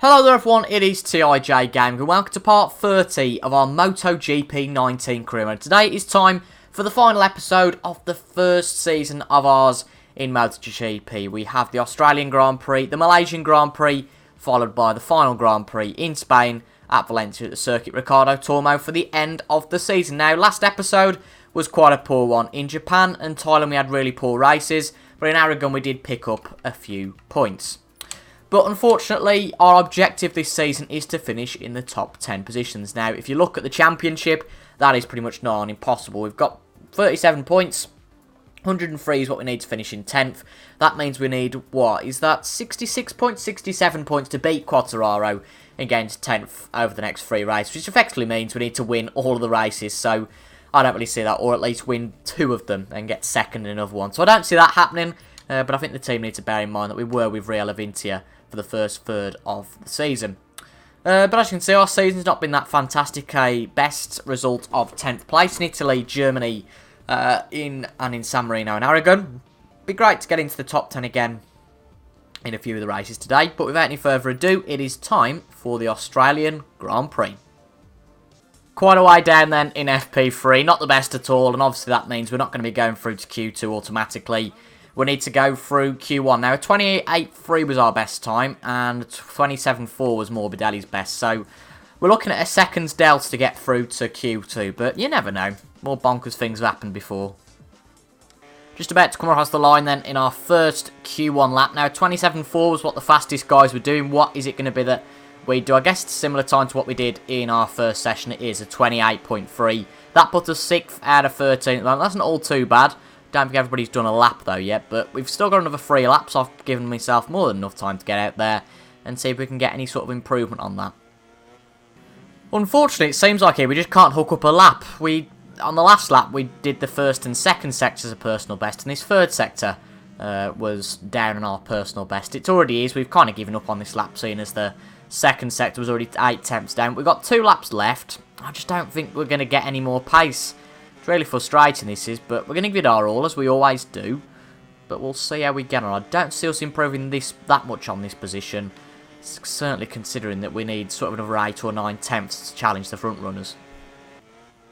Hello there everyone, it is TIJ Gaming and welcome to part 30 of our MotoGP 19 career mode. Today is time for the final episode of the first season of ours in MotoGP. We have the Australian Grand Prix, the Malaysian Grand Prix, followed by the final Grand Prix in Spain at Valencia at the Circuit Ricardo Tormo for the end of the season. Now, last episode was quite a poor one. In Japan and Thailand we had really poor races, but in Aragon we did pick up a few points. But unfortunately, our objective this season is to finish in the top 10 positions. Now, if you look at the championship, that is pretty much nigh on impossible. We've got 37 points. 103 is what we need to finish in 10th. That means we need, what, is that 66 points, 67 points to beat Quartararo against 10th over the next 3 races, which effectively means we need to win all of the races. So, I don't really see that, or at least win 2 of them and get second in another one. So, I don't see that happening, but I think the team need to bear in mind that we were with Real Avintia for the first third of the season. But as you can see, our season's not been that fantastic. A best result of 10th place in Italy, Germany, in San Marino and Aragon. Be great to get into the top 10 again in a few of the races today. But without any further ado, it is time for the Australian Grand Prix. Quite a way down then in FP3, not the best at all, and obviously that means we're not going to be going through to Q2 automatically. We need to go through Q1. Now, 28.83 was our best time, and 27.4 was Morbidelli's best. So, we're looking at a second's delta to get through to Q2, but you never know. More bonkers things have happened before. Just about to come across the line then in our first Q1 lap. Now, 27.4 was what the fastest guys were doing. What is it going to be that we do? I guess it's a similar time to what we did in our first session. It is a 28.3. That puts us 6th out of 13. That's not all too bad. Don't think everybody's done a lap though yet, but we've still got another 3 laps. I've given myself more than enough time to get out there and see if we can get any sort of improvement on that. Unfortunately, it seems like here we just can't hook up a lap. On the last lap, we did the first and second sectors as a personal best, and this third sector was down on our personal best. It already is. We've kind of given up on this lap, seeing as the second sector was already 8 tenths down. We've got 2 laps left. I just don't think we're going to get any more pace. It's really frustrating this is, but we're going to give it our all, as we always do. But we'll see how we get on. I don't see us improving that much on this position. Certainly considering that we need sort of another 8 or 9 tenths to challenge the front runners.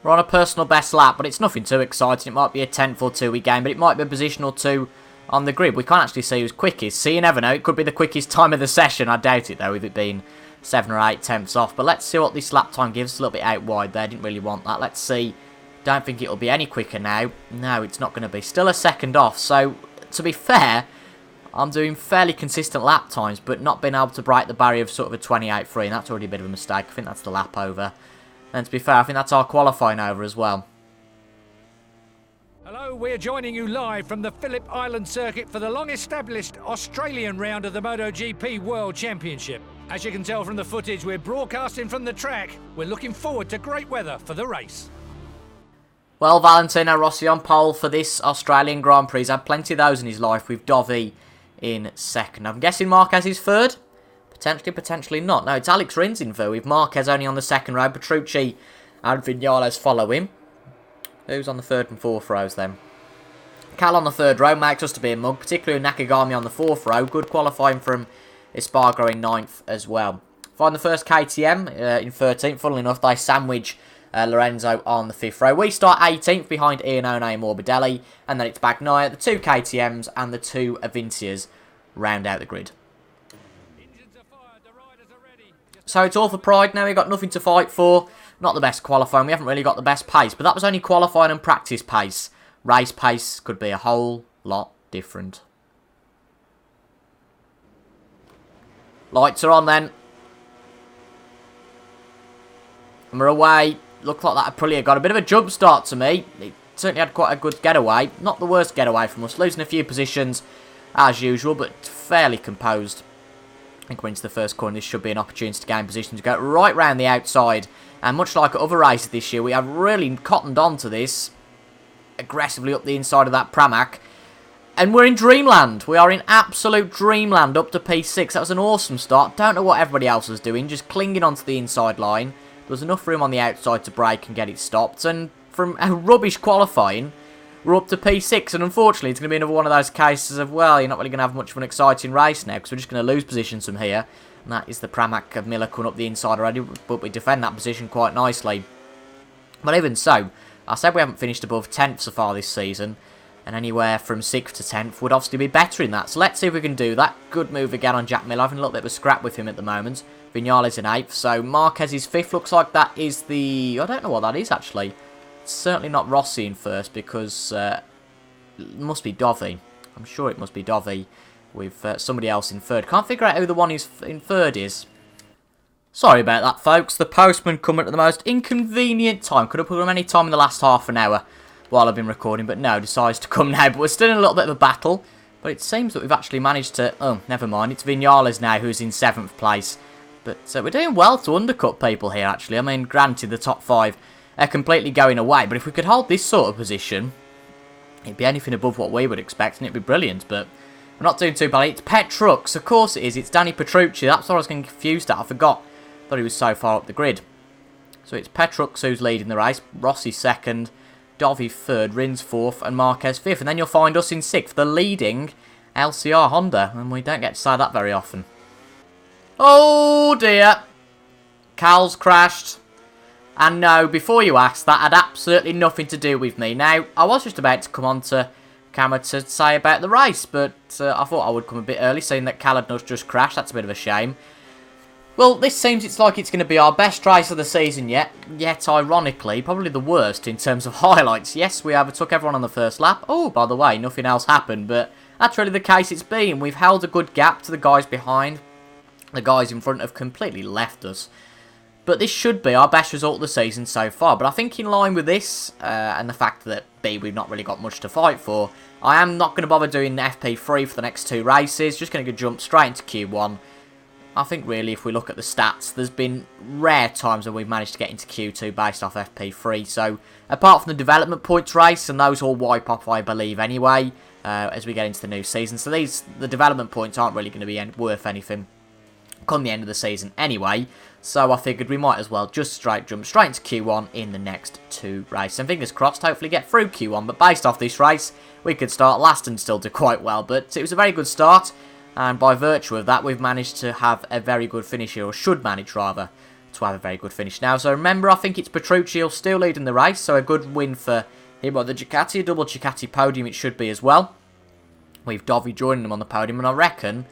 We're on a personal best lap, but it's nothing too exciting. It might be a 10th or 2 we gain, but it might be a position or 2 on the grid. We can't actually see who's quickest, so you never know. It could be the quickest time of the session. I doubt it, though, with it being 7 or 8 tenths off. But let's see what this lap time gives us. A little bit out wide there. Didn't really want that. Let's see. Don't think it'll be any quicker now. No, it's not going to be. Still a second off. So, to be fair, I'm doing fairly consistent lap times, but not being able to break the barrier of sort of a 28.3, and that's already a bit of a mistake. I think that's the lap over. And to be fair, I think that's our qualifying over as well. Hello, we're joining you live from the Phillip Island circuit for the long-established Australian round of the MotoGP World Championship. As you can tell from the footage, we're broadcasting from the track. We're looking forward to great weather for the race. Well, Valentino Rossi on pole for this Australian Grand Prix. He's had plenty of those in his life, with Dovi in second. I'm guessing Marquez is third? Potentially, potentially not. No, it's Alex Rins in third, with Marquez only on the second row. Petrucci and Vinales follow him. Who's on the third and fourth rows then? Cal on the third row makes us to be a mug, particularly Nakagami on the fourth row. Good qualifying from Espargaro in ninth as well. Find the first KTM in 13th. Funnily enough, they sandwich Lorenzo on the 5th row. We start 18th behind Iannone and Morbidelli, and then it's Bagnaia, the 2 KTMs and the 2 Avincias round out the grid. So it's all for pride now. We've got nothing to fight for. Not the best qualifying. We haven't really got the best pace, but that was only qualifying and practice pace. Race pace could be a whole lot different. Lights are on then. And we're away. Looked like that Aprilia got a bit of a jump start to me. It certainly had quite a good getaway. Not the worst getaway from us. Losing a few positions as usual, but fairly composed. I think we're into the first corner. This should be an opportunity to gain position to go right round the outside. And much like other races this year, we have really cottoned on to this. Aggressively up the inside of that Pramac. And we're in dreamland. We are in absolute dreamland up to P6. That was an awesome start. Don't know what everybody else was doing. Just clinging onto the inside line. There was enough room on the outside to brake and get it stopped. And from a rubbish qualifying, we're up to P6, and unfortunately it's going to be another one of those cases of, well, you're not really going to have much of an exciting race now, because we're just going to lose positions from here, and that is the Pramac of Miller coming up the inside already, but we defend that position quite nicely. But even so, I said we haven't finished above 10th so far this season, and anywhere from 6th to 10th would obviously be better in that, so let's see if we can do that. Good move again on Jack Miller, having a little bit of a scrap with him at the moment. Viñales in 8th, so Marquez is 5th, looks like that is the, I don't know what that is actually. Certainly not Rossi in first because it must be Dovi. I'm sure it must be Dovi with somebody else in third. Can't figure out who the one who's in third is. Sorry about that, folks. The postman coming at the most inconvenient time. Could have put him any time in the last half an hour while I've been recording, but no, decides to come now. But we're still in a little bit of a battle. But it seems that we've actually managed to... Oh, never mind. It's Viñales now who's in 7th place. But we're doing well to undercut people here, actually. I mean, granted, the top 5... are completely going away, but if we could hold this sort of position, it'd be anything above what we would expect, and it'd be brilliant, but we're not doing too badly. It's Pet Trucks, of course it is, it's Danny Petrucci, that's what I was getting confused at, I thought he was so far up the grid. So it's Pet Trucks who's leading the race, Rossi 2nd, Dovi 3rd, Rins 4th, and Marquez 5th, and then you'll find us in 6th, the leading LCR Honda, and we don't get to say that very often. Oh dear, Cal's crashed. And no, before you ask, that had absolutely nothing to do with me. Now, I was just about to come on to camera to say about the race, but I thought I would come a bit early, saying that Cal had just crashed. That's a bit of a shame. Well, this seems it's like it's going to be our best race of the season yet ironically, probably the worst in terms of highlights. Yes, we overtook everyone on the first lap. Oh, by the way, nothing else happened, but that's really the case it's been. We've held a good gap to the guys behind. The guys in front have completely left us. But this should be our best result of the season so far. But I think in line with this, and the fact that B, we've not really got much to fight for, I am not going to bother doing FP3 for the next 2 races. Just going to jump straight into Q1. I think really if we look at the stats, there's been rare times when we've managed to get into Q2 based off FP3. So apart from the development points race, and those all wipe off I believe anyway, as we get into the new season. So the development points aren't really going to be worth anything come the end of the season anyway, so I figured we might as well just jump straight into Q1 in the next 2 races, and fingers crossed hopefully get through Q1, but based off this race we could start last and still do quite well, but it was a very good start, and by virtue of that we've managed to have a very good finish here, or should manage rather to have a very good finish now. So remember, I think it's Petrucci still leading the race, so a good win for him on the Ducati, a double Ducati podium it should be as well. We've Dovi joining them on the podium, and I reckon,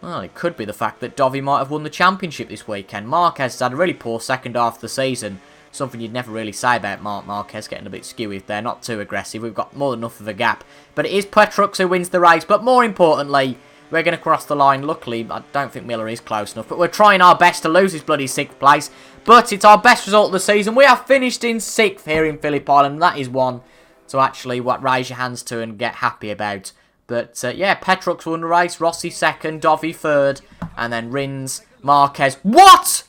well, it could be the fact that Dovi might have won the championship this weekend. Marquez has had a really poor second half of the season. Something you'd never really say about Marquez, getting a bit skewy there, not too aggressive. We've got more than enough of a gap. But it is Petrux who wins the race. But more importantly, we're going to cross the line. Luckily, I don't think Miller is close enough. But we're trying our best to lose this bloody 6th place. But it's our best result of the season. We have finished in 6th here in Phillip Island. That is one to actually raise your hands to and get happy about. But yeah, Petrux won the race, Rossi 2nd, Dovi 3rd, and then Rins, Marquez. What?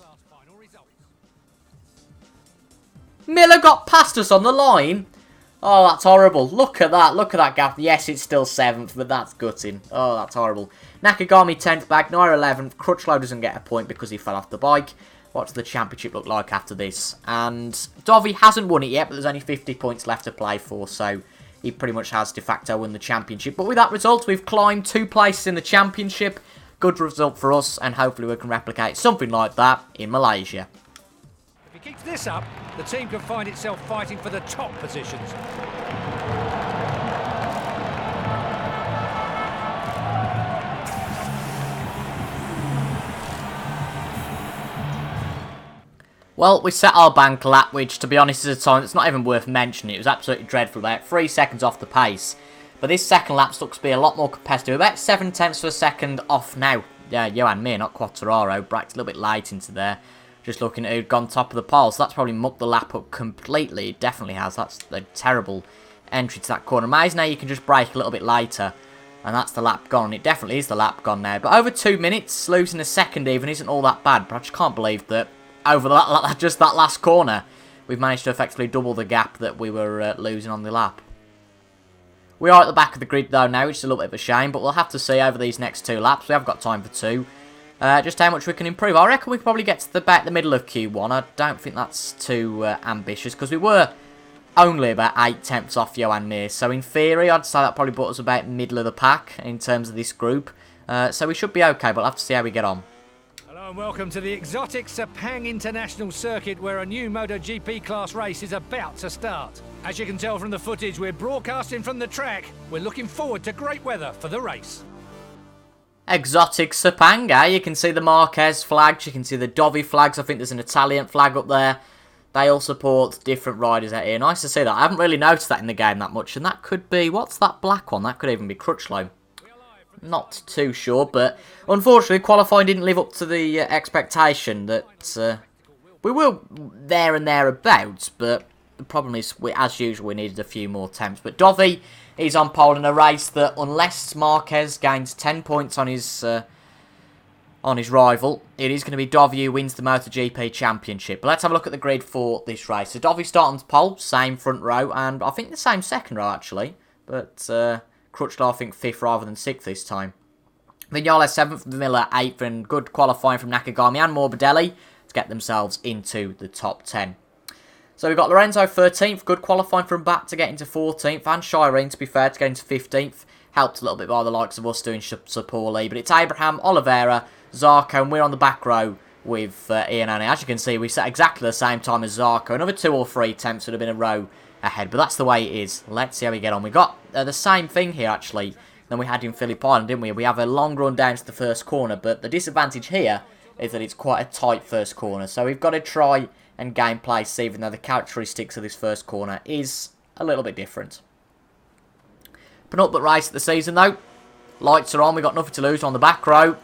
Miller got past us on the line? Oh, that's horrible. Look at that gap. Yes, it's still 7th, but that's gutting. Oh, that's horrible. Nakagami 10th, Bagnaia 11th. Crutchlow doesn't get a point because he fell off the bike. What does the championship look like after this? And Dovi hasn't won it yet, but there's only 50 points left to play for, so he pretty much has de facto won the championship. But with that result, we've climbed 2 places in the championship. Good result for us, and hopefully we can replicate something like that in Malaysia. If he keeps this up, the team can find itself fighting for the top positions. Well, we set our bank lap, which, to be honest, is a time that's not even worth mentioning. It was absolutely dreadful, about 3 seconds off the pace. But this second lap looks to be a lot more competitive. About 7/10 of a second off now. Yeah, Johan Mir, not Quattararo. Braked a little bit late into there. Just looking at who'd gone top of the pile. So that's probably mucked the lap up completely. It definitely has. That's a terrible entry to that corner. Amazing now you can just brake a little bit later. And that's the lap gone. It definitely is the lap gone now. But over 2 minutes, losing a second even isn't all that bad. But I just can't believe that over just that last corner, we've managed to effectively double the gap that we were losing on the lap. We are at the back of the grid though now, which is a little bit of a shame, but we'll have to see over these next 2 laps. We have got time for 2. Just how much we can improve. I reckon we could probably get to about the middle of Q1. I don't think that's too ambitious, because we were only about 8 tenths off Johan Mir. So in theory, I'd say that probably put us about middle of the pack in terms of this group. So we should be okay, but we'll have to see how we get on. Hello and welcome to the exotic Sepang International Circuit, where a new MotoGP class race is about to start. As you can tell from the footage, we're broadcasting from the track. We're looking forward to great weather for the race. Exotic Sepang, eh? You can see the Marquez flags, you can see the Dovi flags. I think there's an Italian flag up there. They all support different riders out here. Nice to see that. I haven't really noticed that in the game that much, and that could be, what's that black one? That could even be Crutchlow. Not too sure, but unfortunately qualifying didn't live up to the expectation that we were there and thereabouts, but the problem is, as usual, we needed a few more attempts. But Dovi is on pole in a race that, unless Marquez gains 10 points on his rival, it is going to be Dovi who wins the MotoGP Championship. But let's have a look at the grid for this race. So Dovi starting on pole, same front row, and I think the same second row actually, but Crutchlow, I think 5th rather than 6th this time. Vignales 7th, Miller 8th, and good qualifying from Nakagami and Morbidelli to get themselves into the top 10. So we've got Lorenzo 13th, good qualifying from back to get into 14th, and Shireen, to be fair, to get into 15th. Helped a little bit by the likes of us doing so poorly, but it's Abraham, Oliveira, Zarco, and we're on the back row with Ian Annie. As you can see, we set exactly the same time as Zarco. Another 2 or 3 attempts would have been a row ahead, but that's the way it is. Let's see how we get on. We got the same thing here, actually, than we had in Phillip Island, didn't we? We have a long run down to the first corner, but the disadvantage here is that it's quite a tight first corner, so we've got to try and gain place, even though the characteristics of this first corner is a little bit different. Penultimate race of the season, though. Lights are on, we've got nothing to lose on the back row.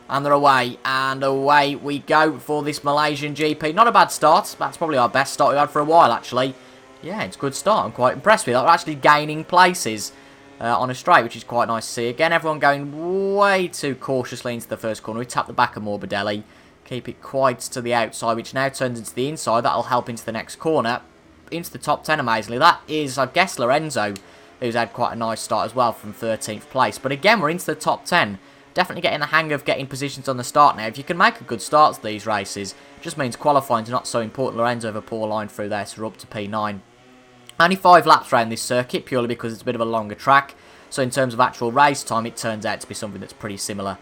And they're away, and away we go for this Malaysian GP. Not a bad start. That's probably our best start we've had for a while, actually. Yeah, it's a good start. I'm quite impressed with that. We're actually gaining places on a straight, which is quite nice to see. Again, everyone going way too cautiously into the first corner. We tap the back of Morbidelli. Keep it quite to the outside, which now turns into the inside. That'll help into the next corner. Into the top 10, amazingly. That is, I guess, Lorenzo, who's had quite a nice start as well from 13th place. But again, we're into the top 10. Definitely getting the hang of getting positions on the start now. If you can make a good start to these races, it just means qualifying's not so important. Lorenzo have a poor line through there, so we're up to P9. Only 5 laps around this circuit, purely because it's a bit of a longer track. So in terms of actual race time, it turns out to be something that's pretty similar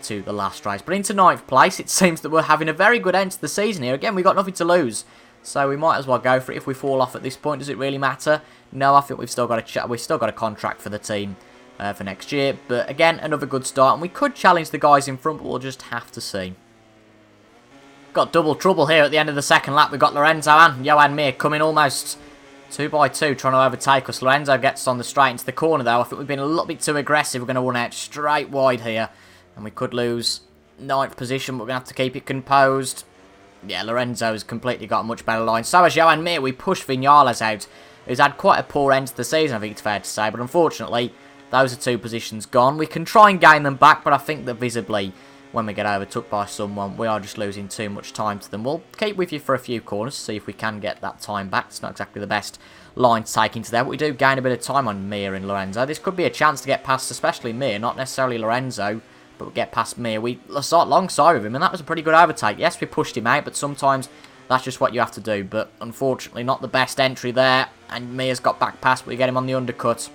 to the last race. But into 9th place, it seems that we're having a very good end to the season here. Again, we've got nothing to lose, so we might as well go for it. If we fall off at this point, does it really matter? No, I think we've still got a contract for the team for next year. But again, another good start, and we could challenge the guys in front, but we'll just have to see. Got double trouble here at the end of the second lap. We've got Lorenzo and Johan Mir coming almost 2 by 2, trying to overtake us. Lorenzo gets on the straight into the corner, though. I think we've been a little bit too aggressive. We're going to run out straight wide here, and we could lose 9th position, but we're going to have to keep it composed. Yeah, Lorenzo's completely got a much better line. So has Johan Mir. We pushed Vignales out, who's had quite a poor end to the season, I think it's fair to say. But unfortunately, those are 2 positions gone. We can try and gain them back, but I think that visibly, when we get overtook by someone, we are just losing too much time to them. We'll keep with you for a few corners, see if we can get that time back. It's not exactly the best line to take into there, but we do gain a bit of time on Mir and Lorenzo. This could be a chance to get past, especially Mir, not necessarily Lorenzo, but we get past Mir. We start alongside of him, and that was a pretty good overtake. Yes, we pushed him out, but sometimes that's just what you have to do. But unfortunately, not the best entry there, and Mir's got back past, but we get him on the undercut.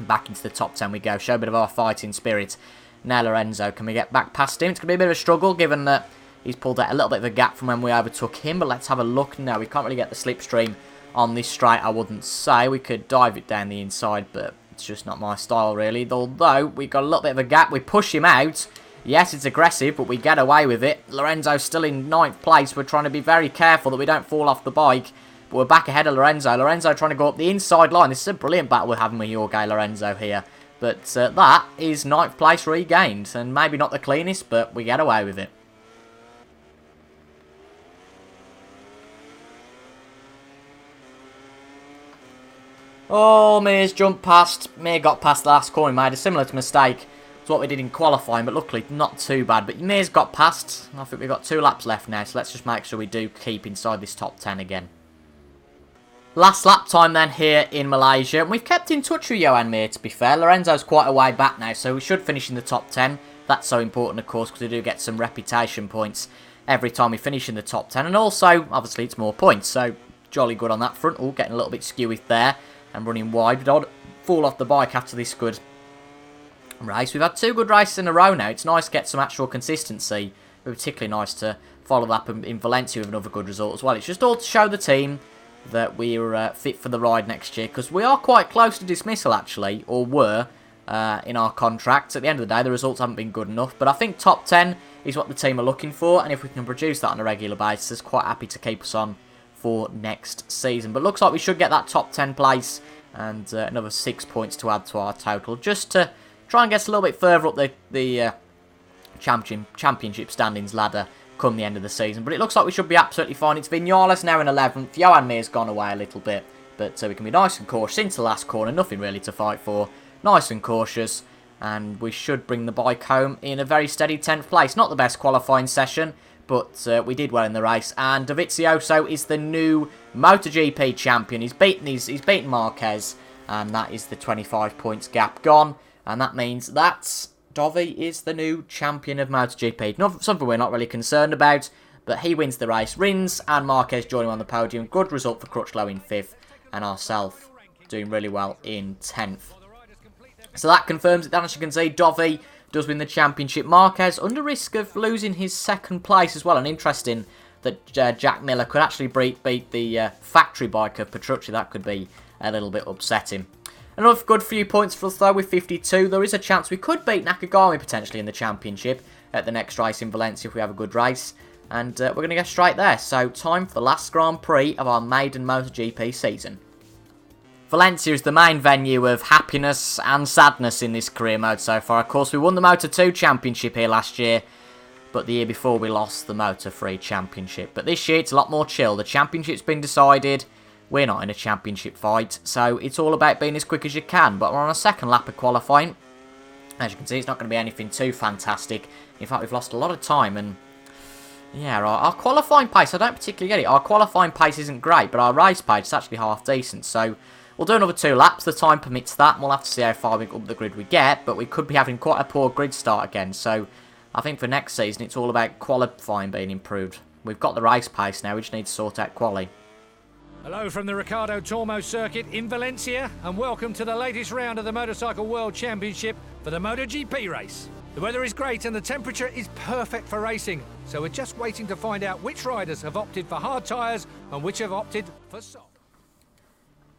Back into the top 10 we go. Show a bit of our fighting spirit. Now Lorenzo, can we get back past him? It's going to be a bit of a struggle, given that he's pulled out a little bit of a gap from when we overtook him. But let's have a look. No, we can't really get the slipstream on this straight, I wouldn't say. We could dive it down the inside, but it's just not my style, really. Although, we've got a little bit of a gap. We push him out. Yes, it's aggressive, but we get away with it. Lorenzo's still in 9th place. We're trying to be very careful that we don't fall off the bike. But we're back ahead of Lorenzo. Lorenzo trying to go up the inside line. This is a brilliant battle we're having with Jorge Lorenzo here. But that is 9th place regained. And maybe not the cleanest, but we get away with it. Oh, Mir's jumped past. Mir got past the last corner. He made a similar mistake to what we did in qualifying, but luckily not too bad. But Mir's got past. I think we've got 2 laps left now, so let's just make sure we do keep inside this top 10 again. Last lap time then here in Malaysia. And we've kept in touch with Johan Mir, to be fair. Lorenzo's quite a way back now, so we should finish in the top 10. That's so important, of course, because we do get some reputation points every time we finish in the top 10. And also, obviously, it's more points, so jolly good on that front. Oh, getting a little bit skewy there and running wide. We don't fall off the bike after this good race. We've had 2 good races in a row now. It's nice to get some actual consistency. It was particularly nice to follow that up in Valencia with another good result as well. It's just all to show the team that we're fit for the ride next year, because we are quite close to dismissal actually, or were in our contracts. At the end of the day, the results haven't been good enough, but I think top 10 is what the team are looking for, and if we can produce that on a regular basis, quite happy to keep us on for next season. But looks like we should get that top 10 place and another 6 points to add to our total, just to try and get us a little bit further up the championship standings ladder come the end of the season. But it looks like we should be absolutely fine. It's Vinales now in 11th. Johan Mir's gone away a little bit, but we can be nice and cautious into the last corner. Nothing really to fight for. Nice and cautious, and we should bring the bike home in a very steady 10th place. Not the best qualifying session, but we did well in the race. And Dovizioso is the new MotoGP champion. He's beaten Marquez, and that is the 25 points gap gone. And that means that Dovi is the new champion of MotoGP. Not something we're not really concerned about, but he wins the race. Rins and Marquez join him on the podium. Good result for Crutchlow in 5th, and ourselves doing really well in 10th. So that confirms it then, as you can see. Dovi does win the championship. Marquez under risk of losing his 2nd place as well. And interesting that Jack Miller could actually beat the factory bike of Petrucci. That could be a little bit upsetting. Another good few points for us though with 52. There is a chance we could beat Nakagami potentially in the championship at the next race in Valencia if we have a good race. And we're going to get straight there. So time for the last Grand Prix of our maiden MotoGP season. Valencia is the main venue of happiness and sadness in this career mode so far. Of course, we won the Moto2 Championship here last year, but the year before we lost the Moto3 Championship. But this year it's a lot more chill. The championship's been decided. We're not in a championship fight, so it's all about being as quick as you can. But we're on a 2nd lap of qualifying. As you can see, it's not going to be anything too fantastic. In fact, we've lost a lot of time, and yeah, our qualifying pace, I don't particularly get it. Our qualifying pace isn't great, but our race pace is actually half decent, so we'll do another 2 laps. The time permits that, and we'll have to see how far up the grid we get, but we could be having quite a poor grid start again, so I think for next season it's all about qualifying being improved. We've got the race pace now, we just need to sort out quali. Hello from the Ricardo Tormo circuit in Valencia, and welcome to the latest round of the Motorcycle World Championship for the MotoGP race. The weather is great and the temperature is perfect for racing, so we're just waiting to find out which riders have opted for hard tyres and which have opted for soft.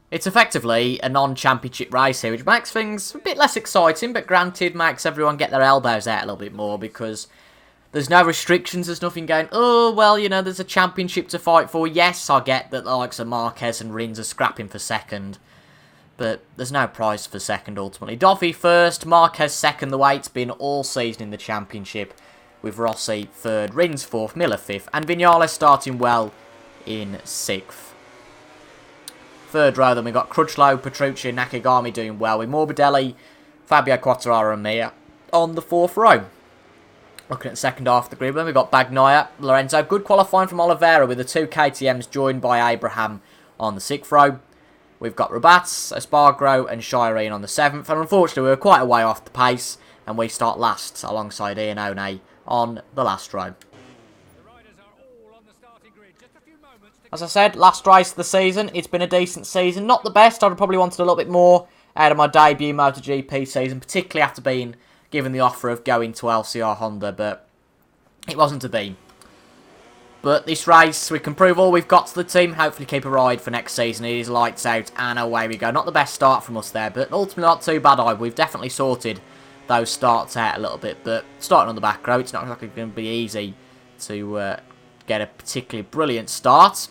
It's effectively a non-championship race here, which makes things a bit less exciting, but granted makes everyone get their elbows out a little bit more, because there's no restrictions, there's nothing going, oh, well, you know, there's a championship to fight for. Yes, I get that the likes of Marquez and Rins are scrapping for 2nd, but there's no prize for 2nd ultimately. Dovi 1st, Marquez 2nd, the way it's been all season in the championship, with Rossi 3rd, Rins 4th, Miller 5th, and Vinales starting well in 6th. 3rd row, then we've got Crutchlow, Petrucci and Nakagami doing well, with Morbidelli, Fabio Quartararo and Mir on the 4th row. Looking at the 2nd half of the grid, then we've got Bagnaia, Lorenzo. Good qualifying from Oliveira with the 2 KTMs joined by Abraham on the 6th row. We've got Rabats, Espargaro and Shireen on the 7th. And unfortunately, we were quite a way off the pace, and we start last alongside Ian One on the last row. As I said, last race of the season. It's been a decent season. Not the best. I'd have probably wanted a little bit more out of my debut MotoGP season, particularly after being given the offer of going to LCR Honda, but it wasn't to be. But this race, we can prove all we've got to the team, hopefully keep a ride for next season. It is lights out, and away we go. Not the best start from us there, but ultimately not too bad either. We've definitely sorted those starts out a little bit, but starting on the back row, it's not exactly going to be easy to get a particularly brilliant start.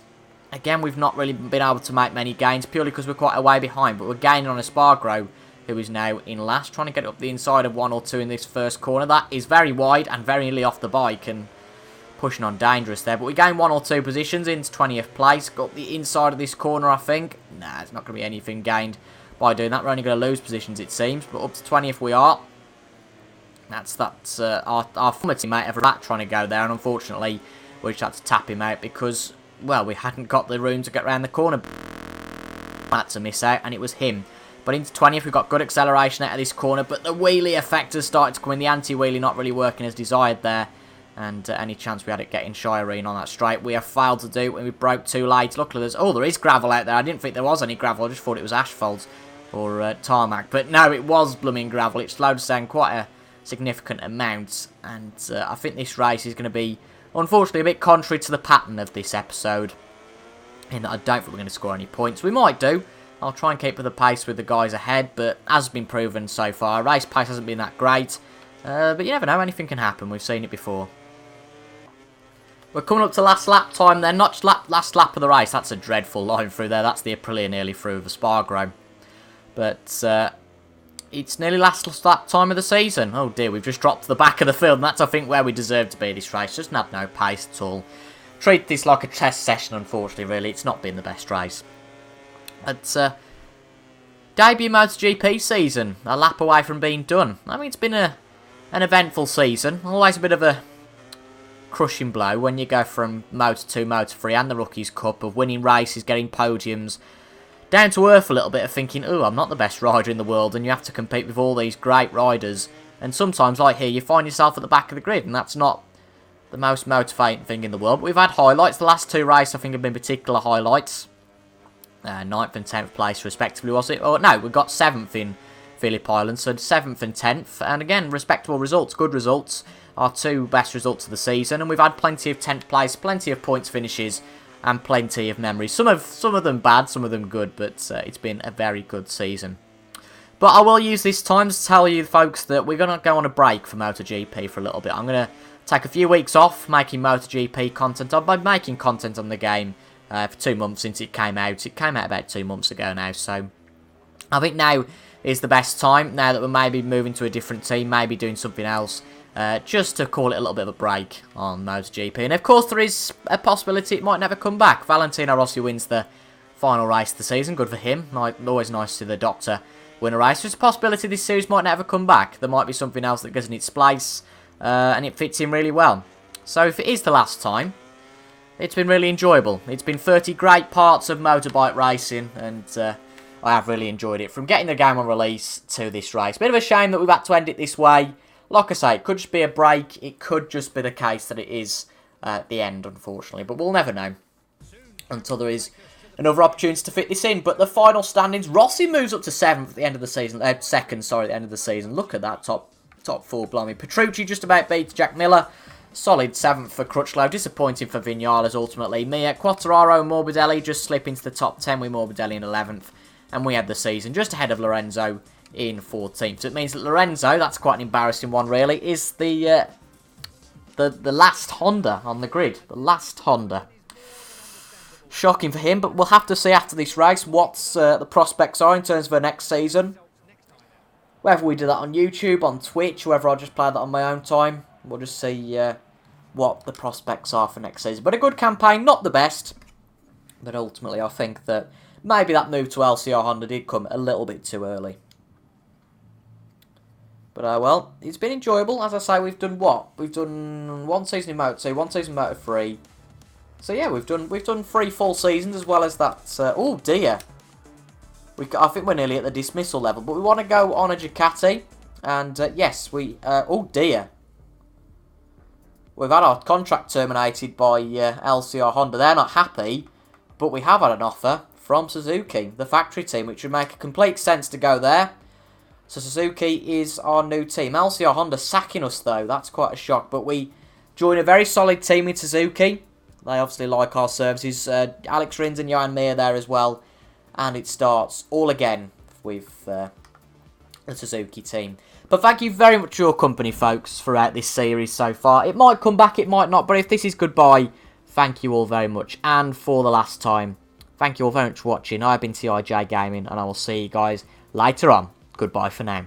Again, we've not really been able to make many gains, purely because we're quite a way behind, but we're gaining on Espargaro, who is now in last, trying to get up the inside of 1 or 2 in this first corner. That is very wide and very nearly off the bike and pushing on dangerous there. But we gained 1 or 2 positions into 20th place. Got the inside of this corner, I think. Nah, it's not going to be anything gained by doing that. We're only going to lose positions, it seems. But up to 20th we are. That's our former teammate Everett trying to go there. And unfortunately, we just had to tap him out because, well, we hadn't got the room to get around the corner. That's a miss out, and it was him. But into 20th, we've got good acceleration out of this corner, but the wheelie effect has started to come in. The anti-wheelie not really working as desired there. And any chance we had at getting Shireen on that straight, we have failed to do when we broke too late. Luckily, there is gravel out there. I didn't think there was any gravel. I just thought it was asphalt or tarmac. But no, it was blooming gravel. It slowed us down quite a significant amount. And I think this race is going to be, unfortunately, a bit contrary to the pattern of this episode. In that I don't think we're going to score any points. We might do. I'll try and keep with the pace with the guys ahead. But as has been proven so far, race pace hasn't been that great. But you never know. Anything can happen. We've seen it before. We're coming up to last lap time then, not last lap of the race. That's a dreadful line through there. That's the Aprilia nearly through the Spargo. But it's nearly last lap time of the season. Oh dear, we've just dropped to the back of the field. And that's, I think, where we deserve to be this race. Just had no pace at all. Treat this like a test session, unfortunately, really. It's not been the best race. But debut MotoGP season. A lap away from being done. I mean, it's been an eventful season. Always a bit of a crushing blow when you go from Moto 2, Moto 3 and the Rookies Cup of winning races, getting podiums, down to earth a little bit of thinking, oh, I'm not the best rider in the world, and you have to compete with all these great riders, and sometimes, like here, you find yourself at the back of the grid, and that's not the most motivating thing in the world. But we've had highlights. The last two races, I think, have been particular highlights. 9th and 10th place, respectively, was it? Oh, no, we got 7th in Phillip Island, so 7th and 10th, and again, respectable results, good results. Our two best results of the season, and we've had plenty of 10th place, plenty of points finishes, and plenty of memories. Some of them bad, some of them good, but it's been a very good season. But I will use this time to tell you folks that we're going to go on a break for MotoGP for a little bit. I'm going to take a few weeks off making MotoGP content. I've been making content on the game for 2 months since it came out. It came out about 2 months ago now, so I think now is the best time, now that we're maybe moving to a different team, maybe doing something else. Just to call it a little bit of a break on MotoGP. And of course there is a possibility it might never come back. Valentino Rossi wins the final race of the season. Good for him. Always nice to see the Doctor win a race. There's a possibility this series might never come back. There might be something else that goes in its place. And it fits in really well. So if it is the last time, it's been really enjoyable. It's been 30 great parts of motorbike racing. And I have really enjoyed it. From getting the game on release to this race. Bit of a shame that we've had to end it this way. Like I say, it could just be a break. It could just be the case that it is the end, unfortunately. But we'll never know until there is another opportunity to fit this in. But the final standings, Rossi moves up to 7th at the end of the season. 2nd, sorry, at the end of the season. Look at that top 4, blimey. Petrucci just about beats Jack Miller. Solid 7th for Crutchlow. Disappointing for Vinales, ultimately. Mia, Quattararo and Morbidelli just slip into the top 10 with Morbidelli in 11th. And we had the season just ahead of Lorenzo in 14th. So it means that Lorenzo, that's quite an embarrassing one really, is the last Honda on the grid. The last Honda. Shocking for him, but we'll have to see after this race what the prospects are in terms of the next season. Whether we do that on YouTube, on Twitch, whether I'll just play that on my own time. We'll just see what the prospects are for next season. But a good campaign, not the best. But ultimately I think that maybe that move to LCR Honda did come a little bit too early. But, well, it's been enjoyable. As I say, we've done what? We've done 1 season in Moto 2, 1 season in Moto 3. So, yeah, we've done 3 full seasons as well as that. Oh, dear. I think we're nearly at the dismissal level. But we want to go on a Ducati. And, yes, oh, dear. We've had our contract terminated by LCR Honda. They're not happy. But we have had an offer from Suzuki, the factory team, which would make a complete sense to go there. So Suzuki is our new team. LCR Honda sacking us though. That's quite a shock. But we join a very solid team with Suzuki. They obviously like our services. Alex Rins and Johan Mir there as well. And it starts all again with the Suzuki team. But thank you very much for your company, folks, throughout this series so far. It might come back, it might not. But if this is goodbye, thank you all very much. And for the last time, thank you all very much for watching. I've been TIJ Gaming, and I will see you guys later on. Goodbye for now.